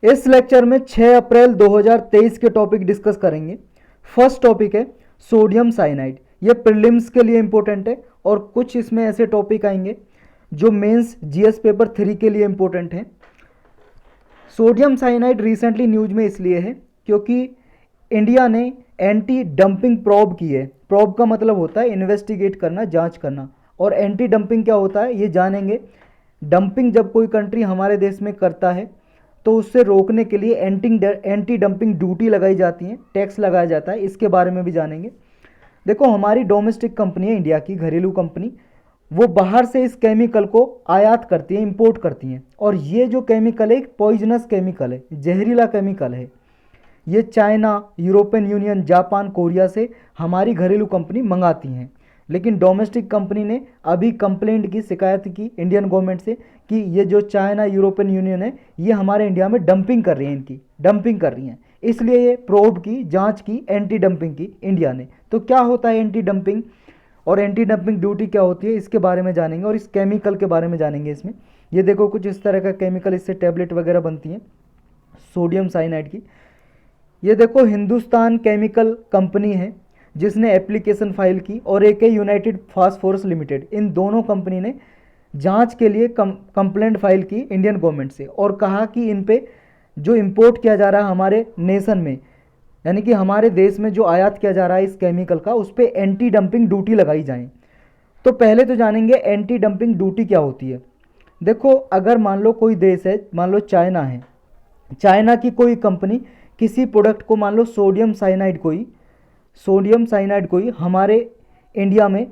इस लेक्चर में 6 अप्रैल 2023 के टॉपिक डिस्कस करेंगे। फर्स्ट टॉपिक है सोडियम साइनाइड। ये प्रीलिम्स के लिए इंपॉर्टेंट है और कुछ इसमें ऐसे टॉपिक आएंगे जो मेंस जीएस पेपर 3 के लिए इंपॉर्टेंट हैं। सोडियम साइनाइड रिसेंटली न्यूज में इसलिए है क्योंकि इंडिया ने एंटी डंपिंग प्रोब की है। प्रोब का मतलब होता है इन्वेस्टिगेट करना, जांच करना, और एंटी डंपिंग क्या होता है ये जानेंगे। डंपिंग जब कोई कंट्री हमारे देश में करता है तो उससे रोकने के लिए एंटी डंपिंग ड्यूटी लगाई जाती है, टैक्स लगाया जाता है, इसके बारे में भी जानेंगे। देखो, हमारी डोमेस्टिक कंपनी है, इंडिया की घरेलू कंपनी, वो बाहर से इस केमिकल को आयात करती है, इंपोर्ट करती हैं, और ये जो केमिकल है एक पॉइजनस केमिकल है, जहरीला केमिकल है। ये China, European union, Japan, Korea से हमारी घरेलू कंपनी मंगाती हैं। लेकिन डोमेस्टिक कंपनी ने अभी कंप्लेंट की, शिकायत की इंडियन गवर्नमेंट से कि ये जो चाइना, यूरोपियन यूनियन है, ये हमारे इंडिया में डंपिंग कर रही हैं, इनकी डंपिंग कर रही हैं। इसलिए ये प्रोब की, जांच की, एंटी डंपिंग की इंडिया ने। तो क्या होता है एंटी डंपिंग और एंटी डंपिंग ड्यूटी क्या होती है, इसके बारे में जानेंगे और इस केमिकल के बारे में जानेंगे इसमें। ये देखो कुछ इस तरह का केमिकल, इससे टैबलेट वगैरह बनती हैं सोडियम साइनाइड की। ये देखो, हिंदुस्तान केमिकल कंपनी है जिसने एप्लीकेशन फाइल की, और एक है यूनाइटेड फास्फोरस लिमिटेड। इन दोनों कंपनी ने जांच के लिए कंप्लेंट फाइल की इंडियन गवर्नमेंट से और कहा कि इन पे जो इंपोर्ट किया जा रहा है हमारे नेशन में, यानी कि हमारे देश में जो आयात किया जा रहा है इस केमिकल का, उस पर एंटी डंपिंग ड्यूटी लगाई जाए। तो पहले तो जानेंगे एंटी डंपिंग ड्यूटी क्या होती है। देखो, अगर मान लो कोई देश है, मान लो चाइना है, चाइना की कोई कंपनी किसी प्रोडक्ट को, मान लो सोडियम साइनाइड को ही हमारे इंडिया में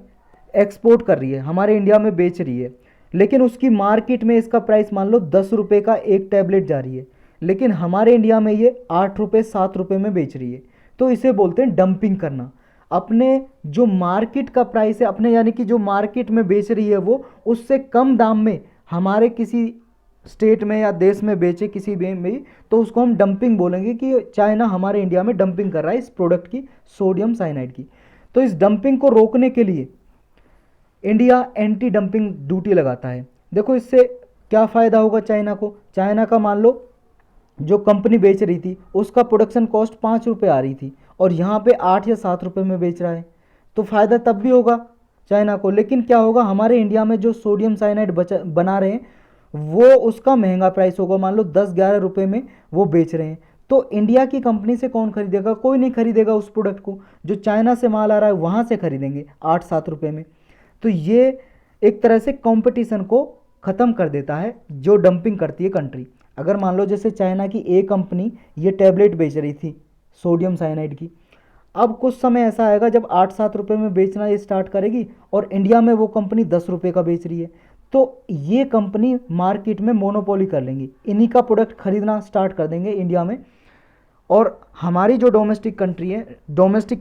एक्सपोर्ट कर रही है, हमारे इंडिया में बेच रही है, लेकिन उसकी मार्केट में इसका प्राइस मान लो 10 रुपये का एक टैबलेट जा रही है, लेकिन हमारे इंडिया में ये 8 रुपये 7 रुपये में बेच रही है। तो इसे बोलते हैं डंपिंग करना। अपने जो मार्केट का प्राइस है, अपने यानी कि जो मार्केट में बेच रही है वो, उससे कम दाम में हमारे किसी स्टेट में या देश में बेचे किसी में, तो उसको हम डंपिंग बोलेंगे कि चाइना हमारे इंडिया में डंपिंग कर रहा है इस प्रोडक्ट की, सोडियम साइनाइड की। तो इस डंपिंग को रोकने के लिए इंडिया एंटी डंपिंग ड्यूटी लगाता है। देखो, इससे क्या फ़ायदा होगा चाइना को। चाइना का मान लो जो कंपनी बेच रही थी उसका प्रोडक्शन कॉस्ट 5 रुपये आ रही थी और यहाँ पे 8 या 7 रुपये में बेच रहा है, तो फ़ायदा तब भी होगा चाइना को। लेकिन क्या होगा, हमारे इंडिया में जो सोडियम साइनाइड बना रहे हैं वो उसका महंगा प्राइस होगा, मान लो 10-11 रुपये में वो बेच रहे हैं। तो इंडिया की कंपनी से कौन खरीदेगा? कोई नहीं खरीदेगा उस प्रोडक्ट को। जो चाइना से माल आ रहा है वहाँ से खरीदेंगे 8-7 रुपये में। तो ये एक तरह से कंपटीशन को ख़त्म कर देता है जो डंपिंग करती है कंट्री। अगर मान लो जैसे चाइना की एक कंपनी ये टैबलेट बेच रही थी सोडियम साइनाइड की, अब कुछ समय ऐसा आएगा जब 8-7 रुपये में बेचना ये स्टार्ट करेगी और इंडिया में वो कंपनी 10 रुपये का बेच रही है, तो ये कंपनी मार्केट में मोनोपोली कर लेंगी, इन्हीं का प्रोडक्ट खरीदना स्टार्ट कर देंगे इंडिया में, और हमारी जो डोमेस्टिक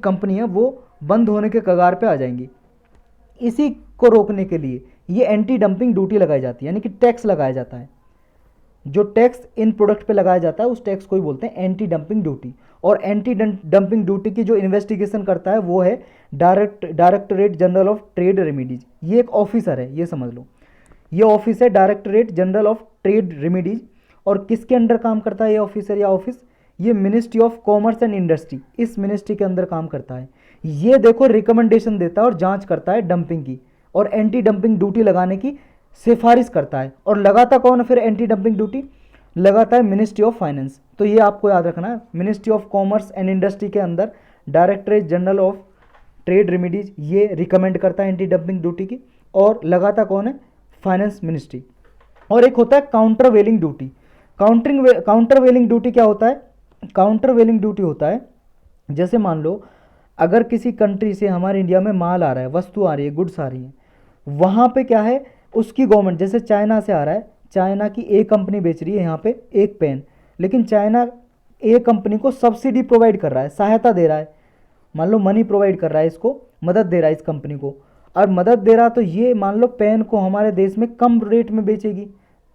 कंपनी है वो बंद होने के कगार पे आ जाएंगी। इसी को रोकने के लिए ये एंटी डंपिंग ड्यूटी लगाई जाती है, यानी कि टैक्स लगाया जाता है। जो टैक्स इन प्रोडक्ट पे लगाया जाता है उस टैक्स को ही बोलते हैं एंटी डंपिंग ड्यूटी। और एंटी डंपिंग ड्यूटी की जो इन्वेस्टिगेशन करता है वो है directorate general of trade remedies. ये एक ऑफिसर है, ये समझ लो, ये ऑफिस है directorate general of trade remedies. और किसके अंडर काम करता है ये ऑफिसर या ऑफिस? ये ministry of commerce and industry, इस मिनिस्ट्री के अंदर काम करता है। ये देखो रिकमेंडेशन देता है और जांच करता है डंपिंग की, और एंटी डंपिंग ड्यूटी लगाने की सिफारिश करता है। और लगाता कौन है फिर एंटी डंपिंग ड्यूटी? लगाता है मिनिस्ट्री ऑफ फाइनेंस। तो ये आपको याद रखना है, ministry of commerce and industry के अंदर directorate general of trade remedies ये रिकमेंड करता है एंटी डंपिंग ड्यूटी की, और लगाता कौन है? Finance ministry. और एक होता है काउंटर वेलिंग ड्यूटी। काउंटर वेलिंग ड्यूटी क्या होता है? काउंटर वेलिंग ड्यूटी होता है, जैसे मान लो अगर किसी कंट्री से हमारे इंडिया में माल आ रहा है, वस्तु आ रही है, गुड्स आ रही हैं, वहाँ पे क्या है, उसकी गवर्नमेंट, जैसे चाइना से आ रहा है, चाइना की एक कंपनी बेच रही है यहाँ पे एक पेन, लेकिन चाइना एक कंपनी को सब्सिडी प्रोवाइड कर रहा है, सहायता दे रहा है, मान लो मनी प्रोवाइड कर रहा है, इसको मदद दे रहा है इस कंपनी को, और मदद दे रहा, तो ये मान लो पेन को हमारे देश में कम रेट में बेचेगी।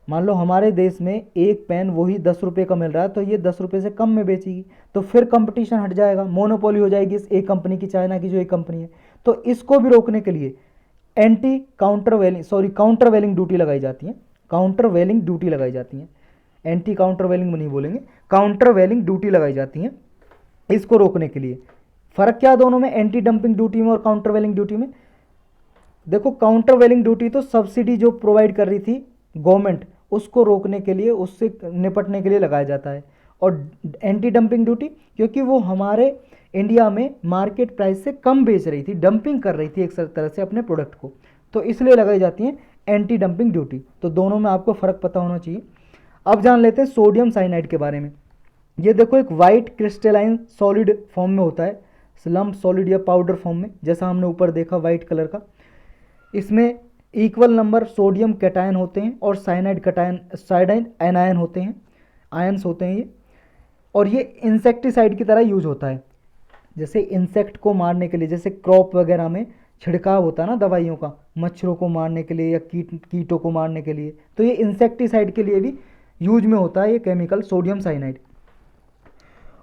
मान लो हमारे देश में एक पेन वही 10 रुपये का मिल रहा है, तो ये 10 रुपये से कम में बेचेगी, तो फिर कंपटीशन हट जाएगा, मोनोपोली हो जाएगी इस एक कंपनी की, चाइना की जो एक कंपनी है। तो इसको भी रोकने के लिए काउंटर वेलिंग ड्यूटी लगाई जाती है। काउंटर वेलिंग ड्यूटी लगाई जाती है एंटी काउंटर वेलिंग नहीं बोलेंगे, काउंटर वेलिंग ड्यूटी लगाई जाती है इसको रोकने के लिए। फ़र्क क्या है दोनों में, एंटी डंपिंग ड्यूटी में और काउंटर वेलिंग ड्यूटी में? देखो काउंटर वेलिंग ड्यूटी तो सब्सिडी जो प्रोवाइड कर रही थी गवर्नमेंट, उसको रोकने के लिए, उससे निपटने के लिए लगाया जाता है। और एंटी डंपिंग ड्यूटी क्योंकि वो हमारे इंडिया में मार्केट प्राइस से कम बेच रही थी, डंपिंग कर रही थी एक तरह से अपने प्रोडक्ट को, तो इसलिए लगाई जाती है एंटी डंपिंग ड्यूटी। तो दोनों में आपको फ़र्क पता होना चाहिए। अब जान लेते हैं सोडियम साइनाइड के बारे में। ये देखो एक वाइट क्रिस्टलाइन सॉलिड फॉर्म में होता है, लम्प सॉलिड या पाउडर फॉर्म में, जैसा हमने ऊपर देखा वाइट कलर का। इसमें इक्वल नंबर सोडियम कैटायन होते हैं और साइनाइड एनायन होते हैं, आयंस होते हैं ये। और ये इंसेक्टिसाइड की तरह यूज होता है, जैसे इंसेक्ट को मारने के लिए, जैसे क्रॉप वगैरह में छिड़काव होता है ना दवाइयों का, मच्छरों को मारने के लिए या कीटों को मारने के लिए, तो ये इंसेक्टिसाइड के लिए भी यूज में होता है ये केमिकल सोडियम साइनाइड।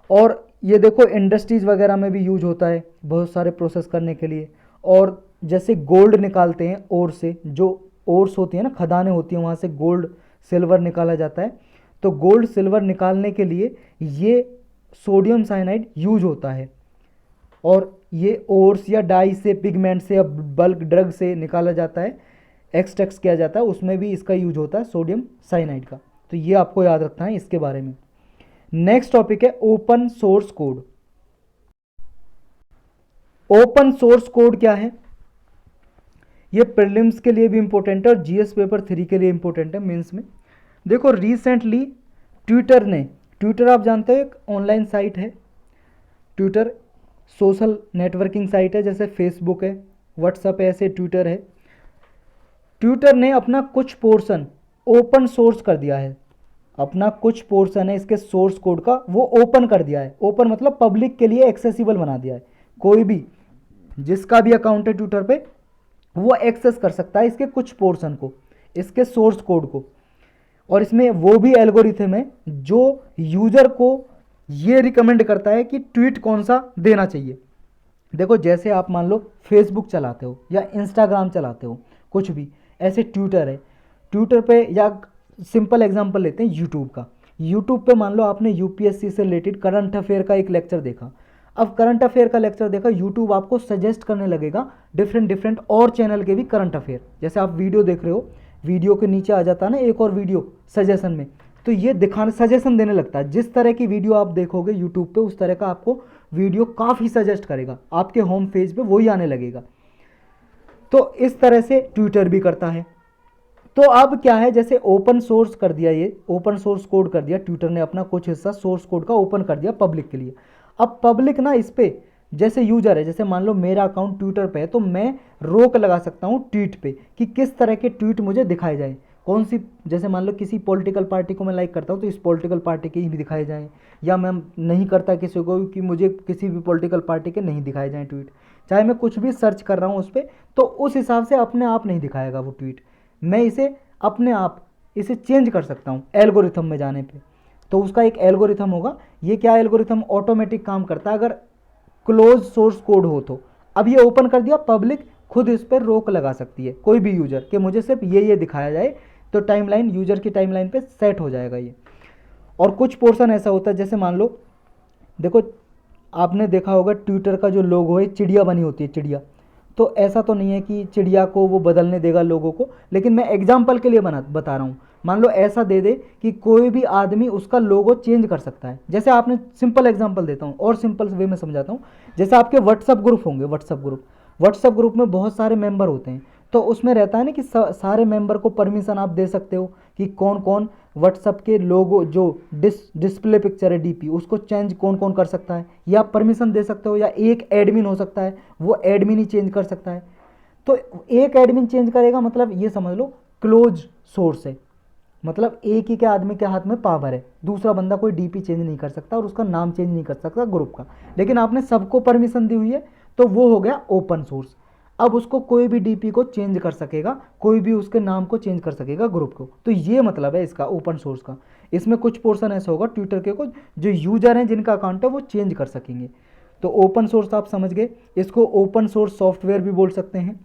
और ये देखो इंडस्ट्रीज़ वगैरह में भी यूज होता है बहुत सारे प्रोसेस करने के लिए। और जैसे गोल्ड निकालते हैं ओर से, जो ओर्स होती है ना, खदानें होती हैं, वहाँ से गोल्ड सिल्वर निकाला जाता है, तो गोल्ड सिल्वर निकालने के लिए ये सोडियम साइनाइड यूज होता है। और ये ओर्स या डाई से, पिगमेंट से या बल्क ड्रग से निकाला जाता है, एक्सट्रैक्ट किया जाता है, उसमें भी इसका यूज होता है सोडियम साइनाइड का। तो ये आपको याद रखना है इसके बारे में। नेक्स्ट टॉपिक है open source code. Open source code क्या है? ये प्रीलिम्स के लिए भी इंपॉर्टेंट है और जीएस पेपर 3 के लिए इंपॉर्टेंट है, मेंस में। देखो रिसेंटली ट्विटर आप जानते हो एक ऑनलाइन साइट है, ट्विटर सोशल नेटवर्किंग साइट है, जैसे फेसबुक है, व्हाट्सएप है, ऐसे ट्विटर है। ट्विटर ने अपना कुछ पोर्शन ओपन सोर्स कर दिया है, अपना कुछ पोर्शन है इसके सोर्स कोड का वो ओपन कर दिया है। ओपन मतलब पब्लिक के लिए एक्सेसिबल बना दिया है, कोई भी जिसका भी अकाउंट है ट्विटर पे वो एक्सेस कर सकता है इसके कुछ पोर्शन को, इसके सोर्स कोड को। और इसमें वो भी एल्गोरिथम है जो यूजर को ये रिकमेंड करता है कि ट्वीट कौन सा देना चाहिए। देखो जैसे आप मान लो फेसबुक चलाते हो या इंस्टाग्राम चलाते हो, कुछ भी, ऐसे ट्विटर है, ट्विटर पे, या सिंपल एग्जांपल लेते हैं यूट्यूब का। यूट्यूब पे मान लो आपने यूपीएससी से रिलेटेड करंट अफेयर का एक लेक्चर देखा। अब करंट अफेयर का लेक्चर देखा, यूट्यूब आपको सजेस्ट करने लगेगा डिफरेंट और चैनल के भी करंट अफेयर। जैसे आप वीडियो देख रहे हो, वीडियो के नीचे आ जाता है ना एक और वीडियो सजेशन में, तो ये दिखाने सजेशन देने लगता है। जिस तरह की वीडियो आप देखोगे यूट्यूब पे उस तरह का आपको वीडियो काफ़ी सजेस्ट करेगा, आपके होम पेज पे वही आने लगेगा। तो इस तरह से ट्विटर भी करता है। तो अब क्या है, जैसे ओपन सोर्स कर दिया, ये ओपन सोर्स कोड कर दिया ट्विटर ने, अपना कुछ हिस्सा सोर्स कोड का ओपन कर दिया पब्लिक के लिए। अब पब्लिक ना इस पे, जैसे यूजर है, जैसे मान लो मेरा अकाउंट ट्विटर पे है, तो मैं रोक लगा सकता हूँ ट्वीट पे कि किस तरह के ट्वीट मुझे दिखाए जाए, कौन सी, जैसे मान लो किसी पॉलिटिकल पार्टी को मैं लाइक करता हूँ तो इस पॉलिटिकल पार्टी के ही भी दिखाए जाएँ, या मैं नहीं करता किसी को कि मुझे किसी भी पॉलिटिकल पार्टी के नहीं दिखाए जाएँ ट्वीट। चाहे मैं कुछ भी सर्च कर रहा हूँ उस पर, तो उस हिसाब से अपने आप नहीं दिखाएगा वो ट्वीट, मैं इसे अपने आप इसे चेंज कर सकता हूँ एल्गोरिथम में जाने पे। तो उसका एक एल्गोरिथम होगा, ये क्या एल्गोरिथम ऑटोमेटिक काम करता है अगर क्लोज सोर्स कोड हो तो। अब ये ओपन कर दिया, पब्लिक खुद इस पर रोक लगा सकती है, कोई भी यूजर, कि मुझे सिर्फ ये दिखाया जाए, तो टाइमलाइन, यूजर की टाइमलाइन पे सेट हो जाएगा ये। और कुछ पोर्शन ऐसा होता है, जैसे मान लो, देखो आपने देखा होगा ट्विटर का जो लोगो है चिड़िया बनी होती है, चिड़िया। तो ऐसा तो नहीं है कि चिड़िया को वो बदलने देगा लोगों को, लेकिन मैं एग्जाम्पल के लिए बता रहा हूँ। मान लो ऐसा दे दे कि कोई भी आदमी उसका लोगो चेंज कर सकता है। जैसे आपने, सिंपल एग्जांपल देता हूँ और सिंपल वे में समझाता हूँ। जैसे आपके व्हाट्सअप ग्रुप होंगे, व्हाट्सअप ग्रुप में बहुत सारे मेंबर होते हैं, तो उसमें रहता है ना कि सारे मेंबर को परमिशन आप दे सकते हो कि कौन कौन व्हाट्सअप के लोगो जो डिस्प्ले पिक्चर है डीपी, उसको चेंज कौन कौन कर सकता है, या परमिशन दे सकते हो, या एक एडमिन हो सकता है वो एडमिन ही चेंज कर सकता है। तो एक एडमिन चेंज करेगा मतलब ये समझ लो क्लोज सोर्स है, मतलब एक ही के आदमी के हाथ में पावर है, दूसरा बंदा कोई डीपी चेंज नहीं कर सकता और उसका नाम चेंज नहीं कर सकता ग्रुप का। लेकिन आपने सबको परमिशन दी हुई है तो वो हो गया ओपन सोर्स। अब उसको कोई भी डीपी को चेंज कर सकेगा, कोई भी उसके नाम को चेंज कर सकेगा ग्रुप को। तो ये मतलब है इसका ओपन सोर्स का। इसमें कुछ पोर्शन ऐसा होगा ट्विटर के को जो यूजर हैं जिनका अकाउंट है वो चेंज कर सकेंगे। तो ओपन सोर्स आप समझ गए। इसको ओपन सोर्स सॉफ्टवेयर भी बोल सकते हैं।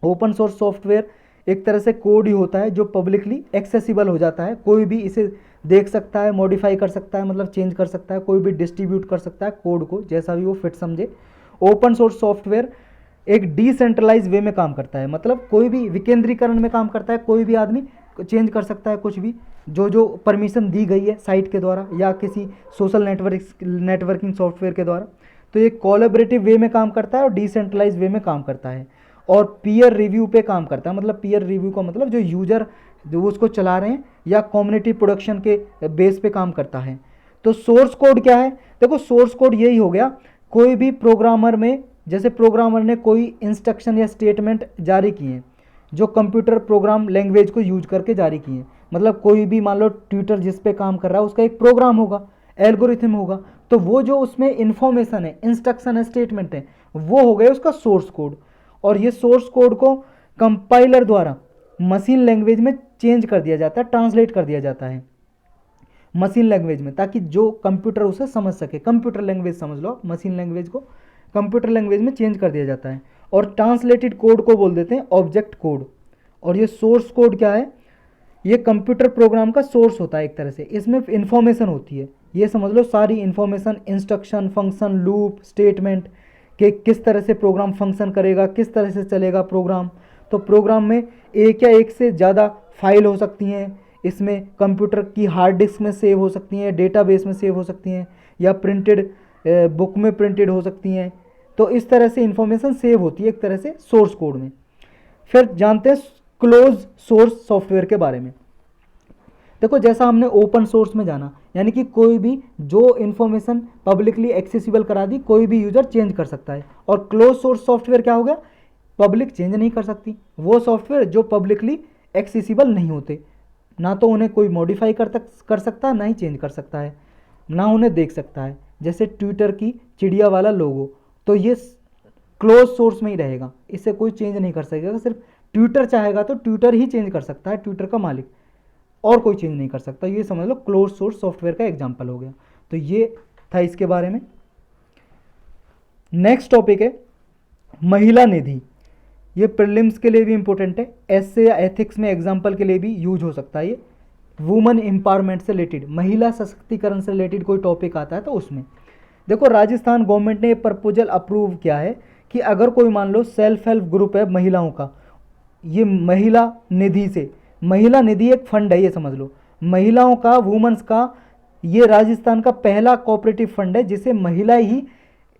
ओपन सोर्स सॉफ्टवेयर एक तरह से कोड ही होता है जो पब्लिकली एक्सेसिबल हो जाता है, कोई भी इसे देख सकता है, मॉडिफाई कर सकता है, मतलब चेंज कर सकता है, कोई भी डिस्ट्रीब्यूट कर सकता है कोड को जैसा भी वो फिट समझे। ओपन सोर्स सॉफ्टवेयर एक डिसेंट्रलाइज वे में काम करता है, मतलब कोई भी विकेंद्रीकरण में काम करता है, कोई भी आदमी चेंज कर सकता है कुछ भी, जो परमिशन दी गई है साइट के द्वारा या किसी सोशल नेटवर्किंग सॉफ्टवेयर के द्वारा। तो ये कोलैबोरेटिव वे में काम करता है और डिसेंट्रलाइज वे में काम करता है और पीयर रिव्यू पे काम करता है। मतलब पीयर रिव्यू का मतलब जो यूजर जो उसको चला रहे हैं या कम्युनिटी प्रोडक्शन के बेस पे काम करता है। तो सोर्स कोड क्या है? देखो सोर्स कोड यही हो गया, कोई भी प्रोग्रामर में, जैसे प्रोग्रामर ने कोई इंस्ट्रक्शन या स्टेटमेंट जारी किए जो कंप्यूटर प्रोग्राम लैंग्वेज को यूज करके जारी किए, मतलब कोई भी मान लो ट्विटर जिस पे काम कर रहा है उसका एक प्रोग्राम होगा, एल्गोरिथम होगा, तो वो जो उसमें इंफॉर्मेशन है, इंस्ट्रक्शन है, स्टेटमेंट है, वो हो गया उसका सोर्स कोड। और ये सोर्स कोड को कंपाइलर द्वारा मशीन लैंग्वेज में चेंज कर दिया जाता है, ट्रांसलेट कर दिया जाता है मशीन लैंग्वेज में, ताकि जो कंप्यूटर उसे समझ सके। कंप्यूटर लैंग्वेज समझ लो, मशीन लैंग्वेज को कंप्यूटर लैंग्वेज में चेंज कर दिया जाता है। और ट्रांसलेटेड कोड को बोल देते हैं ऑब्जेक्ट कोड। और ये सोर्स कोड क्या है? ये कंप्यूटर प्रोग्राम का सोर्स होता है एक तरह से, इसमें इंफॉर्मेशन होती है, ये समझ लो सारी information, instruction, function, loop, statement कि किस तरह से प्रोग्राम फंक्शन करेगा, किस तरह से चलेगा प्रोग्राम। तो प्रोग्राम में एक या एक से ज़्यादा फाइल हो सकती हैं, इसमें कंप्यूटर की हार्ड डिस्क में सेव हो सकती हैं, डेटाबेस में सेव हो सकती हैं, या प्रिंटेड बुक में प्रिंटेड हो सकती हैं। तो इस तरह से इंफॉर्मेशन सेव होती है एक तरह से सोर्स कोड में। फिर जानते हैं क्लोज सोर्स सॉफ्टवेयर के बारे में। देखो जैसा हमने ओपन सोर्स में जाना, यानी कि कोई भी जो इन्फॉर्मेशन पब्लिकली एक्सेसिबल करा दी, कोई भी यूजर चेंज कर सकता है। और क्लोज सोर्स सॉफ्टवेयर क्या हो गया? पब्लिक चेंज नहीं कर सकती, वो सॉफ्टवेयर जो पब्लिकली एक्सेसिबल नहीं होते, ना तो उन्हें कोई मॉडिफाई कर सकता है, ना ही चेंज कर सकता है, ना उन्हें देख सकता है। जैसे ट्विटर की चिड़िया वाला लोगो, तो ये क्लोज सोर्स में ही रहेगा, इससे कोई चेंज नहीं कर सकेगा। सिर्फ ट्विटर चाहेगा तो ट्विटर ही चेंज कर सकता है, ट्विटर का मालिक, और कोई चेंज नहीं कर सकता। ये समझ लो क्लोज सोर्स सॉफ्टवेयर का एग्जांपल हो गया। तो ये था इसके बारे में। नेक्स्ट टॉपिक है महिला निधि। ये प्रीलिम्स के लिए भी इंपॉर्टेंट है, एसए या एथिक्स में एग्जाम्पल के लिए भी यूज हो सकता है। ये वुमेन एम्पावरमेंट से रिलेटेड, महिला सशक्तिकरण से रिलेटेड कोई टॉपिक आता है तो उसमें देखो राजस्थान गवर्नमेंट ने ये प्रपोजल अप्रूव किया है कि अगर कोई मान लो सेल्फ हेल्प ग्रुप है महिलाओं का, ये महिला निधि से, महिला निधि एक फंड है, ये समझ लो महिलाओं का, वुमेन्स का, ये राजस्थान का पहला कोऑपरेटिव फंड है जिसे महिलाएं ही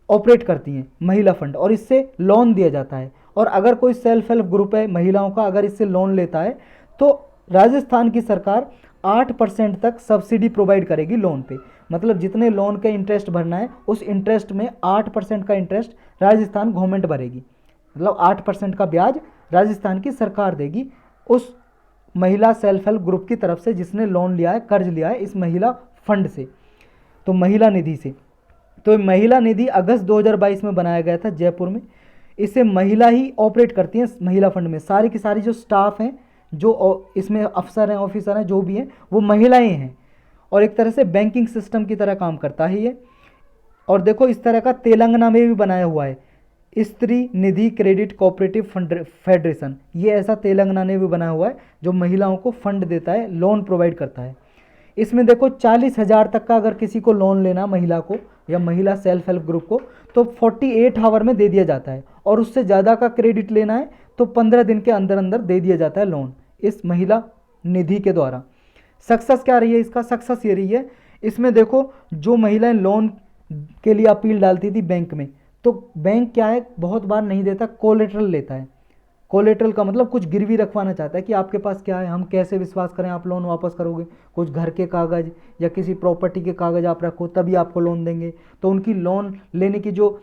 ऑपरेट करती हैं, महिला फंड, और इससे लोन दिया जाता है। और अगर कोई सेल्फ हेल्प ग्रुप है महिलाओं का, अगर इससे लोन लेता है तो राजस्थान की सरकार 8% तक सब्सिडी प्रोवाइड करेगी लोन पे। मतलब जितने लोन का इंटरेस्ट भरना है उस इंटरेस्ट में 8% का इंटरेस्ट राजस्थान गवर्नमेंट भरेगी, मतलब 8% का ब्याज राजस्थान की सरकार देगी उस महिला सेल्फ हेल्प ग्रुप की तरफ से जिसने लोन लिया है, कर्ज लिया है इस महिला फंड से, तो महिला निधि से। तो महिला निधि अगस्त 2022 में बनाया गया था जयपुर में। इसे महिला ही ऑपरेट करती हैं, महिला फंड में सारी की सारी जो स्टाफ हैं, जो इसमें अफसर हैं, ऑफिसर हैं, जो भी हैं वो महिलाएं हैं, और एक तरह से बैंकिंग सिस्टम की तरह काम करता है ये। और देखो इस तरह का तेलंगाना में भी बनाया हुआ है, स्त्री निधि क्रेडिट कोऑपरेटिव फंड फेडरेशन, ये ऐसा तेलंगाना ने भी बनाया हुआ है जो महिलाओं को फंड देता है, लोन प्रोवाइड करता है। इसमें देखो 40,000 तक का अगर किसी को लोन लेना, महिला को या महिला सेल्फ हेल्प ग्रुप को, तो 48 आवर में दे दिया जाता है, और उससे ज़्यादा का क्रेडिट लेना है तो 15 दिन के अंदर अंदर दे दिया जाता है लोन इस महिला निधि के द्वारा। सक्सेस क्या रही है इसका? सक्सेस ये रही है, इसमें देखो जो महिलाएं लोन के लिए अपील डालती थी बैंक में, तो बैंक क्या है बहुत बार नहीं देता, कोलेटरल लेता है। कोलेटरल का मतलब कुछ गिरवी रखवाना चाहता है कि आपके पास क्या है, हम कैसे विश्वास करें आप लोन वापस करोगे, कुछ घर के कागज़ या किसी प्रॉपर्टी के कागज़ आप रखो तभी आपको लोन देंगे। तो उनकी लोन लेने की जो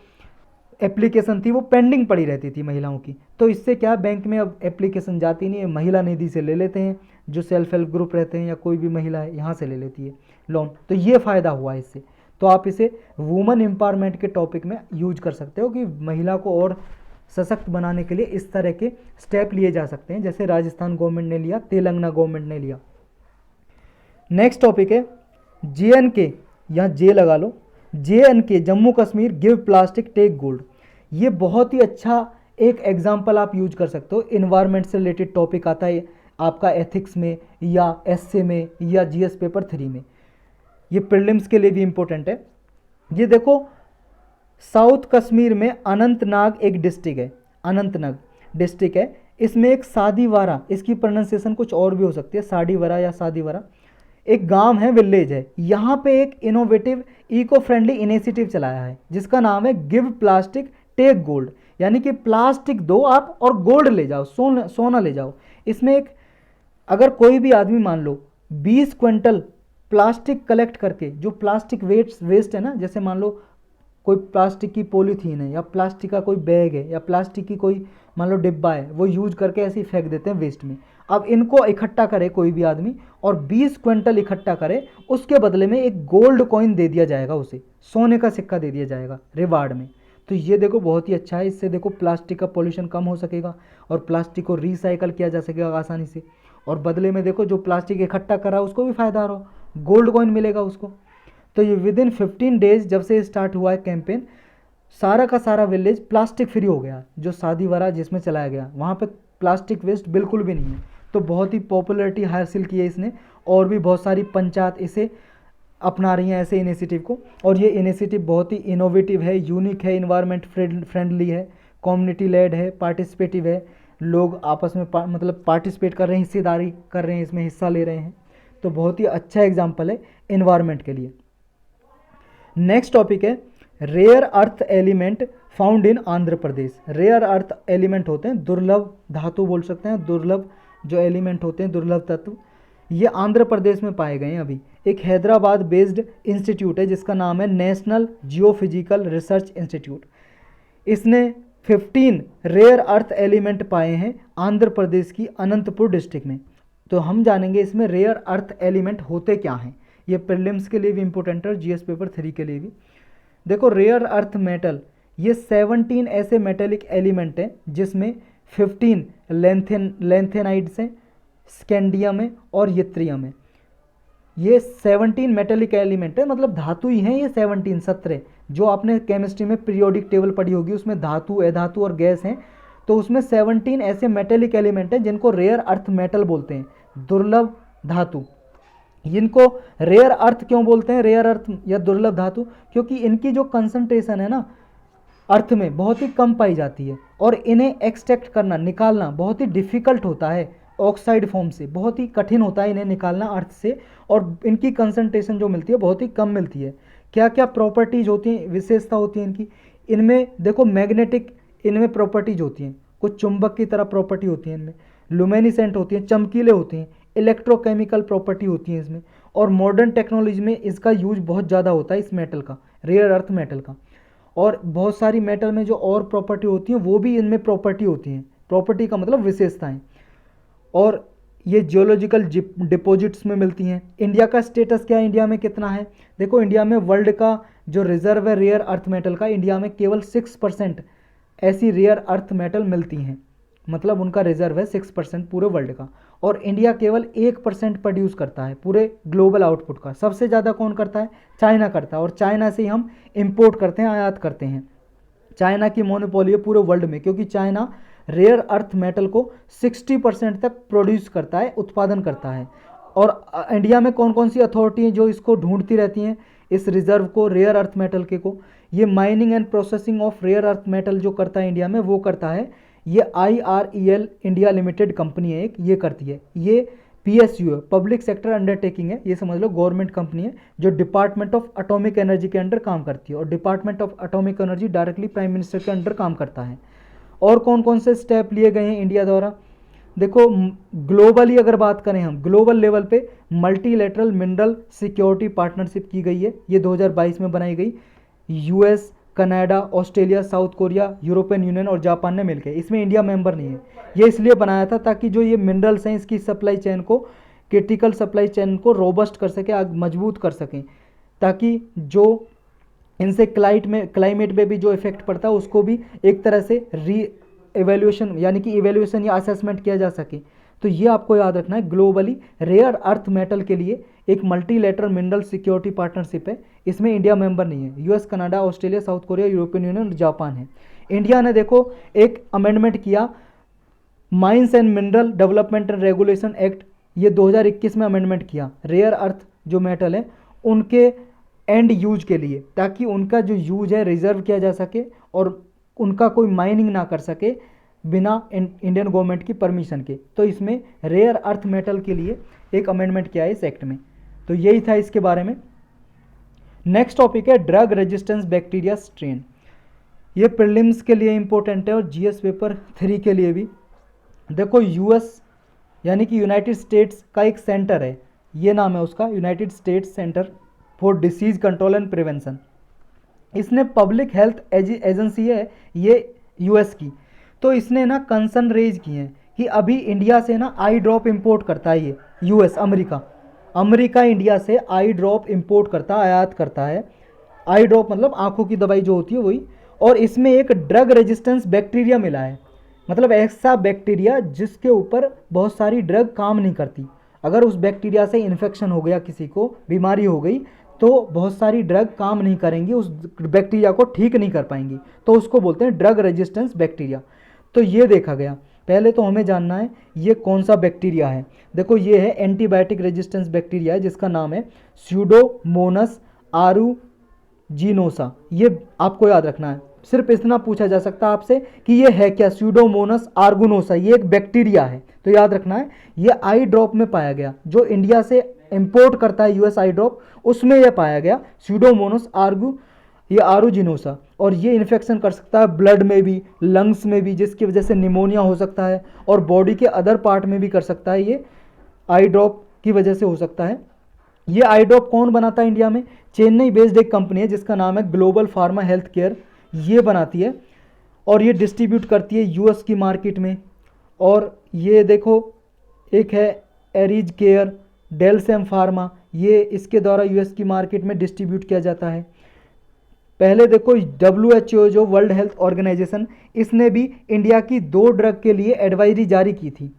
एप्लीकेशन थी वो पेंडिंग पड़ी रहती थी महिलाओं की। तो इससे क्या बैंक में अब एप्लीकेशन जाती नहीं है, महिला निधि से ले लेते हैं, जो सेल्फ हेल्प ग्रुप रहते हैं या कोई भी महिला है यहाँ से ले लेती है लोन। तो ये फ़ायदा हुआ है इससे। तो आप इसे वुमेन एम्पावरमेंट के टॉपिक में यूज कर सकते हो कि महिला को और सशक्त बनाने के लिए इस तरह के स्टेप लिए जा सकते हैं, जैसे राजस्थान गवर्नमेंट ने लिया, तेलंगाना गवर्नमेंट ने लिया। नेक्स्ट टॉपिक है JNK, यहाँ जे लगा लो, JNK Jammu Kashmir give plastic take gold. ये बहुत ही अच्छा एक एग्जाम्पल आप यूज कर सकते हो, इन्वायरमेंट से रिलेटेड टॉपिक आता है आपका एथिक्स में या एसए में या जीएस पेपर 3 में, ये प्रीलिम्स के लिए भी इम्पोर्टेंट है। ये देखो साउथ कश्मीर में अनंतनाग एक डिस्ट्रिक्ट है, अनंतनाग डिस्ट्रिक्ट है, इसमें एक सादीवारा, इसकी प्रोनाउंसिएशन कुछ और भी हो सकती है, साडीवारा या सादीवारा, एक गांव है, विलेज है। यहाँ पे एक इनोवेटिव इको फ्रेंडली इनिशिएटिव चलाया है जिसका नाम है गिव प्लास्टिक टेक गोल्ड, यानी कि प्लास्टिक दो आप और गोल्ड ले जाओ, सोना ले जाओ। इसमें एक अगर कोई भी आदमी मान लो 20 क्विंटल प्लास्टिक कलेक्ट करके, जो प्लास्टिक वेस्ट है ना, जैसे मान लो कोई प्लास्टिक की पॉलीथीन है या प्लास्टिक का कोई बैग है या प्लास्टिक की कोई मान लो डिब्बा है, वो यूज करके ऐसे ही फेंक देते हैं वेस्ट में। अब इनको इकट्ठा करे कोई भी आदमी और 20 क्विंटल इकट्ठा करे, उसके बदले में एक गोल्ड कॉइन दे दिया जाएगा, उसे सोने का सिक्का दे दिया जाएगा रिवार्ड में। तो ये देखो बहुत ही अच्छा है, इससे देखो प्लास्टिक का पोल्यूशन कम हो सकेगा और प्लास्टिक को रिसाइकल किया जा सकेगा आसानी से, और बदले में देखो जो प्लास्टिक इकट्ठा करा उसको भी फायदा हो, गोल्ड कॉइन मिलेगा उसको। तो ये विद इन 15 डेज जब से स्टार्ट हुआ है कैंपेन, सारा का सारा विलेज प्लास्टिक फ्री हो गया। जो सादीवारा जिसमें चलाया गया वहाँ पे प्लास्टिक वेस्ट बिल्कुल भी नहीं है। तो बहुत ही पॉपुलैरिटी हासिल की है इसने, और भी बहुत सारी पंचायत इसे अपना रही हैं ऐसे इनिशिएटिव को। और ये इनिशिएटिव बहुत ही इनोवेटिव है, यूनिक है, इन्वायरमेंट फ्रेंडली है, कम्युनिटी लेड है, पार्टिसिपेटिव है, लोग आपस में मतलब पार्टिसिपेट कर रहे हैं, हिस्सेदारी कर रहे हैं, इसमें हिस्सा ले रहे हैं। तो बहुत ही अच्छा एग्जाम्पल है इन्वायरमेंट के लिए। नेक्स्ट टॉपिक है rare earth element found in Andhra Pradesh. Rare earth element होते हैं, दुर्लभ धातु बोल सकते हैं, दुर्लभ जो एलिमेंट होते हैं, दुर्लभ तत्व, ये आंध्र प्रदेश में पाए गए हैं अभी। एक हैदराबाद बेस्ड इंस्टीट्यूट है जिसका नाम है नेशनल जियोफिजिकल रिसर्च इंस्टीट्यूट। इसने 15 रेयर अर्थ एलिमेंट पाए हैं आंध्र प्रदेश की अनंतपुर डिस्ट्रिक्ट में। तो हम जानेंगे इसमें रेयर अर्थ एलिमेंट होते क्या हैं। ये प्रीलिम्स के लिए भी इंपॉर्टेंट है और जीएस पेपर 3 के लिए भी। देखो रेयर अर्थ मेटल, ये 17 ऐसे मेटेलिक एलिमेंट हैं जिसमें 15 लेंथेनाइड्स हैं, स्कैंडियम है और यत्रियम है। ये 17 मेटेलिक एलिमेंट है, मतलब धातु ही हैं ये 17 जो आपने केमिस्ट्री में पीरियोडिक टेबल पढ़ी होगी, उसमें धातु, अधातु और गैस हैं। तो उसमें 17 ऐसे मेटेलिक एलिमेंट हैं जिनको रेयर अर्थ मेटल बोलते हैं, दुर्लभ धातु। इनको रेयर अर्थ क्यों बोलते हैं, रेयर अर्थ या दुर्लभ धातु? क्योंकि इनकी जो कंसंट्रेशन है ना अर्थ में बहुत ही कम पाई जाती है और इन्हें एक्सट्रैक्ट करना, निकालना बहुत ही डिफ़िकल्ट होता है ऑक्साइड फॉर्म से, बहुत ही कठिन होता है इन्हें निकालना अर्थ से, और इनकी कंसंट्रेशन जो मिलती है बहुत ही कम मिलती है। क्या क्या प्रॉपर्टीज होती हैं, विशेषता होती है इनकी? इनमें देखो मैग्नेटिक इनमें प्रॉपर्टीज होती हैं, कुछ चुंबक की तरह प्रॉपर्टी होती है इनमें, लुमिनिसेंट होती हैं, चमकीले होते हैं, इलेक्ट्रोकेमिकल प्रॉपर्टी होती है इसमें, और मॉडर्न टेक्नोलॉजी में इसका यूज बहुत ज़्यादा होता है इस मेटल का, रेयर अर्थ मेटल का। और बहुत सारी मेटल में जो और प्रॉपर्टी होती हैं वो भी इनमें प्रॉपर्टी होती हैं, प्रॉपर्टी का मतलब विशेषताएं। और ये जियोलॉजिकल डिपॉजिट्स में मिलती हैं। इंडिया का स्टेटस क्या है, इंडिया में कितना है? देखो इंडिया में वर्ल्ड का जो रिजर्व है रेयर अर्थ मेटल का, इंडिया में केवल 6% ऐसी रेयर अर्थ मेटल मिलती हैं, मतलब उनका रिजर्व है 6% पूरे वर्ल्ड का। और इंडिया केवल 1% प्रोड्यूस करता है पूरे ग्लोबल आउटपुट का। सबसे ज़्यादा कौन करता है? चाइना करता है, और चाइना से ही हम इंपोर्ट करते हैं, आयात करते हैं। चाइना की मोनोपोली है पूरे वर्ल्ड में, क्योंकि चाइना रेयर अर्थ मेटल को 60% तक प्रोड्यूस करता है, उत्पादन करता है। और इंडिया में कौन कौन सी अथॉरिटी हैं जो इसको ढूंढती रहती हैं, इस रिजर्व को, रेयर अर्थ मेटल के को? ये mining and processing of rare earth metal जो करता है इंडिया में, वो करता है ये IREL इंडिया लिमिटेड कंपनी है एक, ये करती है। ये PSU है, पब्लिक सेक्टर अंडरटेकिंग है, ये समझ लो गवर्नमेंट कंपनी है जो डिपार्टमेंट ऑफ एटॉमिक एनर्जी के अंडर काम करती है, और department of atomic energy directly prime minister के अंडर काम करता है। और कौन कौन से स्टेप लिए गए हैं इंडिया द्वारा? देखो ग्लोबली अगर बात करें हम, ग्लोबल लेवल पे मल्टीलेटरल मिनरल सिक्योरिटी पार्टनरशिप की गई है, ये 2022 में बनाई गई। US, Canada, Australia, south Korea, European union और जापान ने मिलकर, इसमें इंडिया मेंबर नहीं है। ये इसलिए बनाया था ताकि जो ये मिनरल्स हैं इसकी सप्लाई चेन को, क्रिटिकल सप्लाई चेन को रोबस्ट कर सके, मजबूत कर सकें, ताकि जो इनसे क्लाइमेट में भी जो इफेक्ट पड़ता है उसको भी एक तरह से एवेल्यूएशन यानी कि इवेल्यूएशन या असेसमेंट किया जा सके। तो ये आपको याद रखना है, ग्लोबली रेयर अर्थ मेटल के लिए एक मल्टीलेटरल मिनरल सिक्योरिटी पार्टनरशिप है, इसमें इंडिया मेंबर नहीं है। US, Canada, Australia, south Korea, European union और जापान है। इंडिया ने देखो एक अमेंडमेंट किया, mines and mineral development and regulation act, ये 2021 में अमेंडमेंट किया, रेयर अर्थ जो मेटल है उनके एंड यूज के लिए, ताकि उनका जो यूज है रिजर्व किया जा सके और उनका कोई माइनिंग ना कर सके बिना इंडियन गवर्नमेंट की परमिशन के। तो इसमें रेयर अर्थ मेटल के लिए एक अमेंडमेंट किया है इस एक्ट में। तो यही था इसके बारे में। नेक्स्ट टॉपिक है ड्रग रेजिस्टेंस बैक्टीरिया स्ट्रेन। ये प्रीलिम्स के लिए इंपॉर्टेंट है और जीएस पेपर 3 के लिए भी। देखो यूएस यानी कि यूनाइटेड स्टेट्स का एक सेंटर है, ये नाम है उसका, United states centre for disease control and prevention. इसने पब्लिक हेल्थ एजेंसी है ये यूएस की, तो इसने ना कंसर्न रेज किए हैं कि अभी इंडिया से ना आई ड्रॉप इंपोर्ट करता है ये यूएस, अमेरिका इंडिया से आई ड्रॉप इंपोर्ट करता है, आयात करता है। आई ड्रॉप मतलब आंखों की दवाई जो होती है वही, और इसमें एक ड्रग रेजिस्टेंस बैक्टीरिया मिला है, मतलब ऐसा बैक्टीरिया जिसके ऊपर बहुत सारी ड्रग काम नहीं करती। अगर उस बैक्टीरिया से इन्फेक्शन हो गया, किसी को बीमारी हो गई, तो बहुत सारी ड्रग काम नहीं करेंगी, उस बैक्टीरिया को ठीक नहीं कर पाएंगी, तो उसको बोलते हैं ड्रग रेजिस्टेंस बैक्टीरिया। तो ये देखा गया। पहले तो हमें जानना है ये कौन सा बैक्टीरिया है। देखो ये है एंटीबायोटिक रेजिस्टेंस बैक्टीरिया है जिसका नाम है स्यूडोमोनास आरूजिनोसा। ये आपको याद रखना है, सिर्फ इतना पूछा जा सकता है आपसे कि ये है क्या, स्यूडोमोनास आर्गुनोसा, ये एक बैक्टीरिया है, तो याद रखना है। ये आई ड्रॉप में पाया गया, जो इंडिया से इंपोर्ट करता है यूएस आई ड्रॉप, उसमें यह पाया गया स्यूडोमोनास ये आरूजिनोसा। और ये इन्फेक्शन कर सकता है ब्लड में भी, लंग्स में भी, जिसकी वजह से निमोनिया हो सकता है, और बॉडी के अदर पार्ट में भी कर सकता है, ये आई ड्रॉप की वजह से हो सकता है। ये आई ड्रॉप कौन बनाता है इंडिया में? चेन्नई बेस्ड एक कंपनी है जिसका नाम है ग्लोबल फार्मा हेल्थ केयर, ये बनाती है और ये डिस्ट्रीब्यूट करती है यूएस की मार्केट में। और ये देखो एक है एरिज केयर, डेलसेम फार्मा, ये इसके द्वारा यूएस की मार्केट में डिस्ट्रीब्यूट किया जाता है। पहले देखो WHO जो वर्ल्ड हेल्थ ऑर्गेनाइजेशन, इसने भी इंडिया की 2 ड्रग के लिए एडवाइजरी जारी की थी,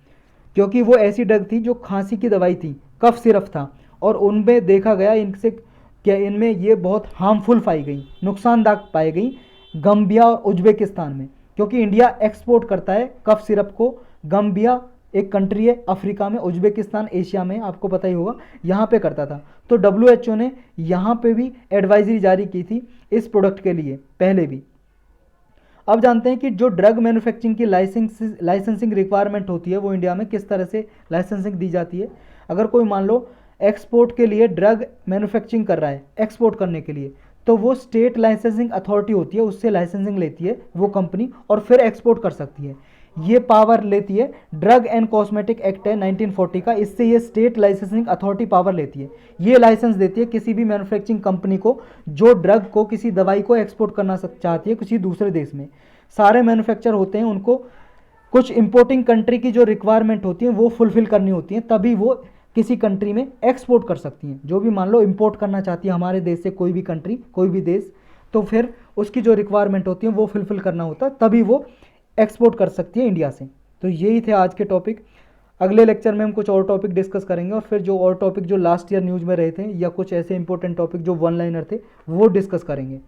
क्योंकि वो ऐसी ड्रग थी जो खांसी की दवाई थी, कफ सिरप था, और उनमें देखा गया इनसे क्या इनमें ये बहुत हार्मफुल पाई गई, नुकसानदायक पाई गई गम्बिया और उज्बेकिस्तान में, क्योंकि इंडिया एक्सपोर्ट करता है कफ सिरप को। गम्बिया एक कंट्री है अफ्रीका में, उज्बेकिस्तान एशिया में, आपको पता ही होगा, यहाँ पे करता था। तो WHO ने यहाँ पे भी एडवाइजरी जारी की थी इस प्रोडक्ट के लिए पहले भी। अब जानते हैं कि जो ड्रग मैन्युफैक्चरिंग की लाइसेंसिंग रिक्वायरमेंट होती है वो इंडिया में किस तरह से लाइसेंसिंग दी जाती है। अगर कोई मान लो एक्सपोर्ट के लिए ड्रग मैन्युफैक्चरिंग कर रहा है, एक्सपोर्ट करने के लिए, तो वो स्टेट लाइसेंसिंग अथॉरिटी होती है, उससे लाइसेंसिंग लेती है वो कंपनी और फिर एक्सपोर्ट कर सकती है। ये पावर लेती है ड्रग एंड कॉस्मेटिक एक्ट है 1940 का, इससे ये स्टेट लाइसेंसिंग अथॉरिटी पावर लेती है। ये लाइसेंस देती है किसी भी मैन्युफैक्चरिंग कंपनी को जो ड्रग को, किसी दवाई को एक्सपोर्ट करना चाहती है किसी दूसरे देश में। सारे मैन्युफैक्चर होते हैं, उनको कुछ इंपोर्टिंग कंट्री की जो रिक्वायरमेंट होती है वो फुलफिल करनी होती है, तभी वो किसी कंट्री में एक्सपोर्ट कर सकती हैं। जो भी मान लो इंपोर्ट करना चाहती है हमारे देश से कोई भी कंट्री, कोई भी देश, तो फिर उसकी जो रिक्वायरमेंट होती है वो फुलफिल करना होता है, तभी वो एक्सपोर्ट कर सकती है इंडिया से। तो यही थे आज के टॉपिक। अगले लेक्चर में हम कुछ और टॉपिक डिस्कस करेंगे, और फिर जो और टॉपिक जो लास्ट ईयर न्यूज़ में रहे थे या कुछ ऐसे इंपॉर्टेंट टॉपिक जो वन लाइनर थे वो डिस्कस करेंगे।